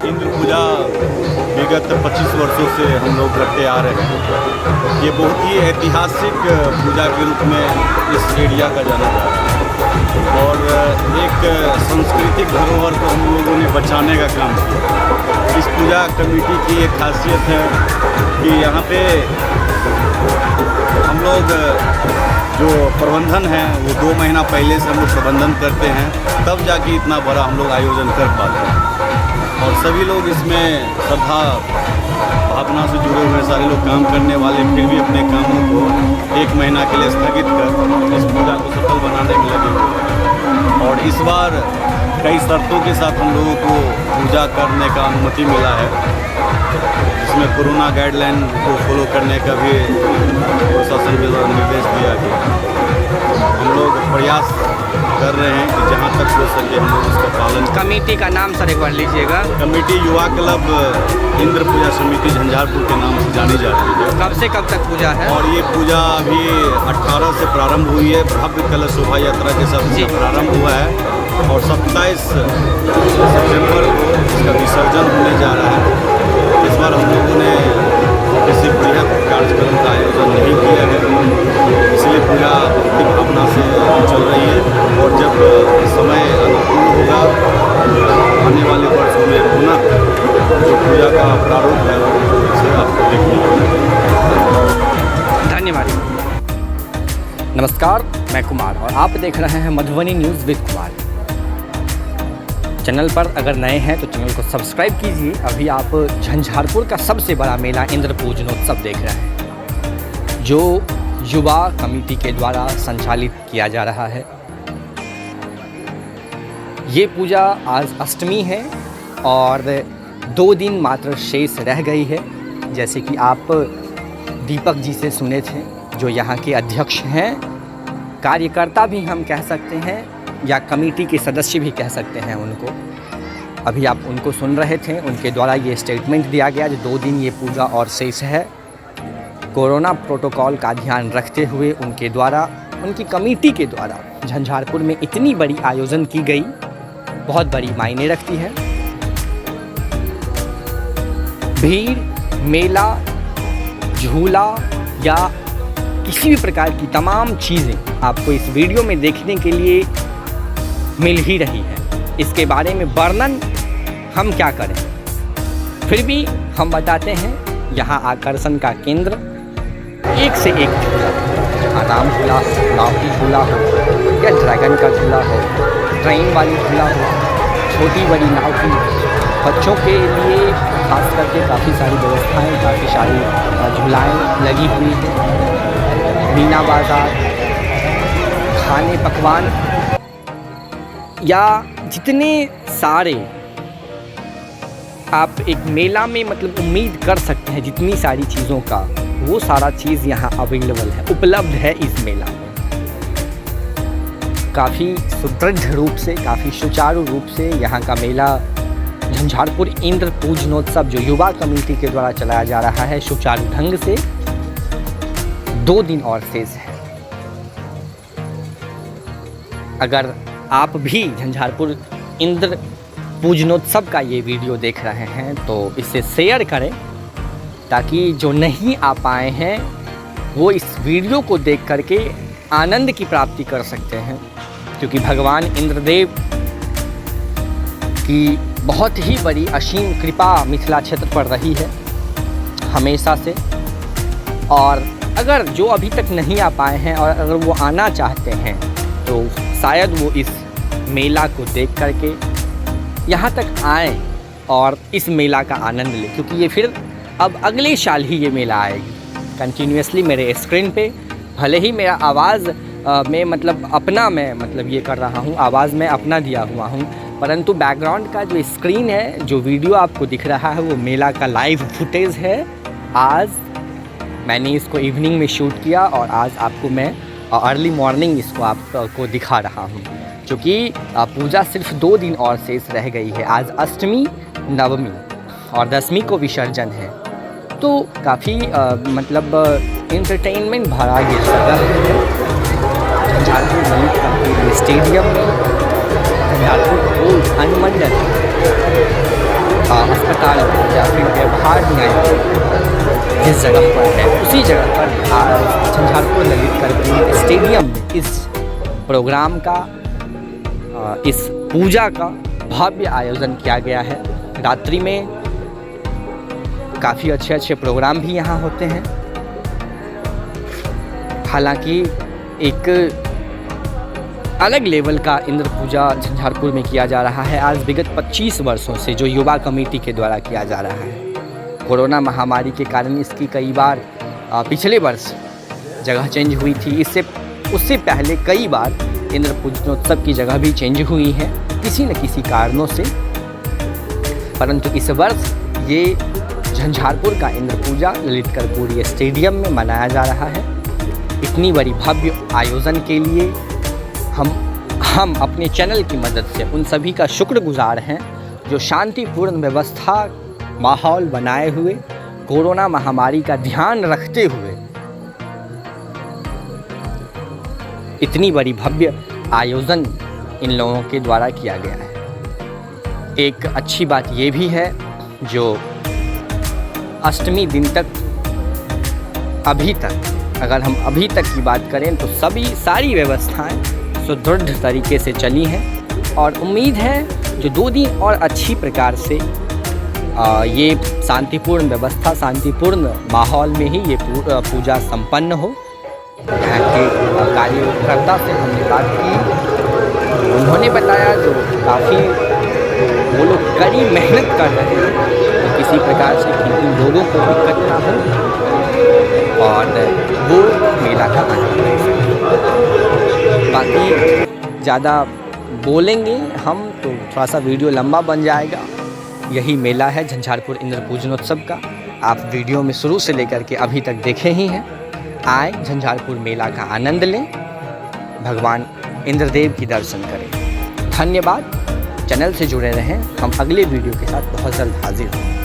इंद्र पूजा विगत 25 वर्षों से हम लोग करते आ रहे हैं। ये बहुत ही ऐतिहासिक पूजा के रूप में इस एरिया का जाना जाता है और एक सांस्कृतिक धरोहर को हम लोगों ने बचाने का काम किया। इस पूजा कमेटी की एक खासियत है कि यहाँ पे हम लोग जो प्रबंधन है वो 2 महीना पहले से हम लोग प्रबंधन करते हैं, तब जाके इतना बड़ा हम लोग आयोजन कर पाते हैं। और सभी लोग इसमें श्रद्धा भावना से जुड़े हुए सारे लोग काम करने वाले फिर भी अपने कामों को 1 महीना के लिए स्थगित कर इस पूजा को सफल बनाने में लगे हुए हैं। और इस बार कई शर्तों के साथ हम लोगों को पूजा करने का अनुमति मिला है, जिसमें कोरोना गाइडलाइन को फॉलो करने का भी प्रशासन के द्वारा निर्देश दिया गया। हम लोग प्रयास कर रहे हैं कि जहां तक हो सके हम लोग उसका पालन। कमेटी का नाम सर एक बार लीजिएगा। कमेटी युवा क्लब इंद्र पूजा समिति झंझारपुर के नाम से जानी जाती है। कब से कब तक पूजा है? और ये पूजा अभी 18 से प्रारंभ हुई है, भव्य कलश शोभा यात्रा के साथ इसका प्रारंभ हुआ है और 27 सितंबर को इसका विसर्जन होने जा रहा है। इस बार हम लोगों ने किसी बृहद कार्यक्रम का आयोजन नहीं किया है, इसलिए पूजा भक्ति भावना से चल रही है। और जब समय अनुकूल होगा आने वाले वर्षों में पुनः जो पूजा का प्रारूप है उसे आपको देखने को मिलेगा। धन्यवाद। नमस्कार, मैं कुमार और आप देख रहे हैं Madhubani news with Kumar. Channel पर अगर नए हैं तो चैनल को सब्सक्राइब कीजिए। अभी आप झंझारपुर का सबसे बड़ा मेला इंद्र पूजनोत्सव देख रहे हैं, जो युवा कमेटी के द्वारा संचालित किया जा रहा है। ये पूजा आज अष्टमी है और 2 दिन मात्र शेष रह गई है। जैसे कि आप दीपक जी से सुने थे, जो यहाँ के अध्यक्ष हैं, कार्यकर्ता भी हम कह सकते हैं या कमेटी के सदस्य भी कह सकते हैं उनको। अभी आप उनको सुन रहे थे, उनके द्वारा ये स्टेटमेंट दिया गया जो 2 दिन ये पूजा और शेष है। कोरोना प्रोटोकॉल का ध्यान रखते हुए उनके द्वारा, उनकी कमेटी के द्वारा झंझारपुर में इतनी बड़ी आयोजन की गई, बहुत बड़ी मायने रखती है। भीड़, मेला, झूला या किसी भी प्रकार की तमाम चीज़ें आपको इस वीडियो में देखने के लिए मिल ही रही है। इसके बारे में वर्णन हम क्या करें, फिर भी हम बताते हैं यहाँ आकर्षण का केंद्र एक से एक झूला, जहाँ राम झूला हो, नाव की झूला हो या ड्रैगन का झूला हो, ट्रेन वाली झूला हो, छोटी बड़ी नाव की। बच्चों के लिए खास करके काफ़ी सारी व्यवस्थाएं, काफ़ी सारी झूलाएँ लगी हुई हैं। मीना बाज़ार, खाने पकवान या जितने सारे आप एक मेला में मतलब उम्मीद कर सकते हैं, जितनी सारी चीज़ों का, वो सारा चीज़ यहाँ अवेलेबल है, उपलब्ध है इस मेला में। काफ़ी सुदृढ़ रूप से, काफ़ी सुचारू रूप से यहाँ का मेला झंझारपुर इंद्र पूजनोत्सव जो युवा कमेटी के द्वारा चलाया जा रहा है, सुचारू ढंग से 2 दिन और शेष है। अगर आप भी झंझारपुर इंद्र पूजनोत्सव का ये वीडियो देख रहे हैं तो इसे शेयर करें, ताकि जो नहीं आ पाए हैं वो इस वीडियो को देख करके आनंद की प्राप्ति कर सकते हैं। क्योंकि भगवान इंद्रदेव की बहुत ही बड़ी असीम कृपा मिथिला क्षेत्र पर रही है हमेशा से। और अगर जो अभी तक नहीं आ पाए हैं और अगर वो आना चाहते हैं तो शायद वो इस मेला को देख करके यहाँ तक आएँ और इस मेला का आनंद लें, क्योंकि ये फिर अब अगले साल ही ये मेला आएगी कंटिन्यूसली मेरे स्क्रीन पे। भले ही मेरा आवाज़ में मतलब अपना मैं मतलब ये कर रहा हूँ, आवाज़ में अपना दिया हुआ हूँ, परंतु बैकग्राउंड का जो स्क्रीन है, जो वीडियो आपको दिख रहा है, वो मेला का लाइव फुटेज है। आज मैंने इसको इवनिंग में शूट किया और आज आपको मैं अर्ली मॉर्निंग इसको आपको दिखा रहा हूँ, क्योंकि पूजा सिर्फ 2 दिन और शेष रह गई है। आज अष्टमी, नवमी और 10वीं को विसर्जन है। तो काफ़ी मतलब एंटरटेनमेंट भरा ये जगह है झंझारपुर ललित कपूर स्टेडियम में, झंझारपुर अनुमंडल अस्पताल या फिर व्यवहार न्याय जिस जगह पर है उसी जगह पर आज झंझारपुर ललित कला स्टेडियम में इस प्रोग्राम का इस पूजा का भव्य आयोजन किया गया है। रात्रि में काफ़ी अच्छे प्रोग्राम भी यहाँ होते हैं। हालांकि एक अलग लेवल का इंद्र पूजा झंझारपुर में किया जा रहा है आज विगत 25 वर्षों से, जो युवा कमेटी के द्वारा किया जा रहा है। कोरोना महामारी के कारण इसकी कई बार पिछले वर्ष जगह चेंज हुई थी, उससे पहले कई बार इंद्र पूजनोत्सव की जगह भी चेंज हुई है किसी न किसी कारणों से, परंतु इस वर्ष ये झंझारपुर का इंद्र पूजा ललित कर्पूरी स्टेडियम में मनाया जा रहा है। इतनी बड़ी भव्य आयोजन के लिए हम अपने चैनल की मदद से उन सभी का शुक्रगुजार हैं जो शांतिपूर्ण व्यवस्था माहौल बनाए हुए कोरोना महामारी का ध्यान रखते हुए इतनी बड़ी भव्य आयोजन इन लोगों के द्वारा किया गया है। एक अच्छी बात ये भी है जो अष्टमी दिन तक अभी तक अगर हम अभी तक की बात करें तो सारी व्यवस्थाएं सुदृढ़ तरीके से चली हैं और उम्मीद है जो 2 दिन और अच्छी प्रकार से ये शांतिपूर्ण व्यवस्था शांतिपूर्ण माहौल में ही ये पूजा संपन्न हो। यहाँ के कार्यकर्ता से हमने बात की, उन्होंने बताया जो काफ़ी वो लोग कड़ी मेहनत कर रहे हैं तो किसी प्रकार से किसी लोगों को दिक्कत ना हो और वो मेला का आनंद ले सकें। बाकी ज़्यादा बोलेंगे हम तो थोड़ा सा वीडियो लंबा बन जाएगा। यही मेला है झंझारपुर इंद्र पूजनोत्सव का, आप वीडियो में शुरू से लेकर के अभी तक देखे ही हैं। आए झंझारपुर मेला का आनंद लें, भगवान इंद्रदेव की दर्शन करें। धन्यवाद। चैनल से जुड़े रहें, हम अगले वीडियो के साथ बहुत जल्द हाजिर होंगे।